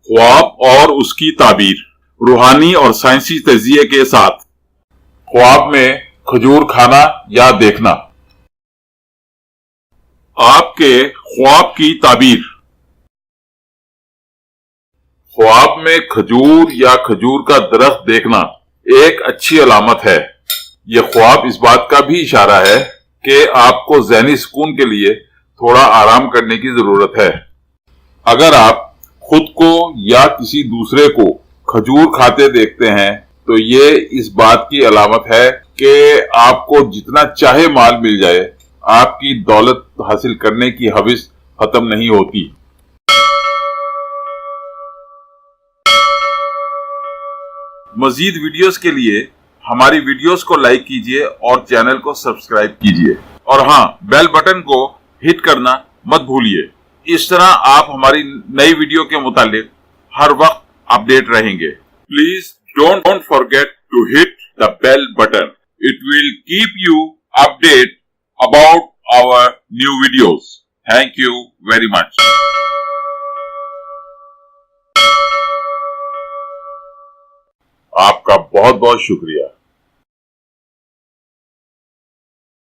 ख्वाब और उसकी ताबीर, रूहानी और साइंसी तजिए के साथ। ख्वाब में खजूर खाना या देखना। आपके ख्वाब की ताबीर। ख्वाब में खजूर या खजूर का दरख्त देखना एक अच्छी अलामत है। यह ख्वाब इस बात का भी इशारा है कि आपको ज़हनी सुकून के लिए थोड़ा आराम करने की जरूरत है। अगर आप खुद को या किसी दूसरे को खजूर खाते देखते हैं तो ये इस बात की अलामत है कि आपको जितना चाहे माल मिल जाए, आपकी दौलत हासिल करने की हविस खत्म नहीं होती। मजीद वीडियोस के लिए हमारी वीडियोस को लाइक कीजिए और चैनल को सब्सक्राइब कीजिए, और हाँ, बेल बटन को हिट करना मत भूलिए। इस तरह आप हमारी नई वीडियो के मुतालिक हर वक्त अपडेट रहेंगे। Please don't forget to hit the bell button. It will keep you update about our new videos. Thank you very much. आपका बहुत बहुत शुक्रिया।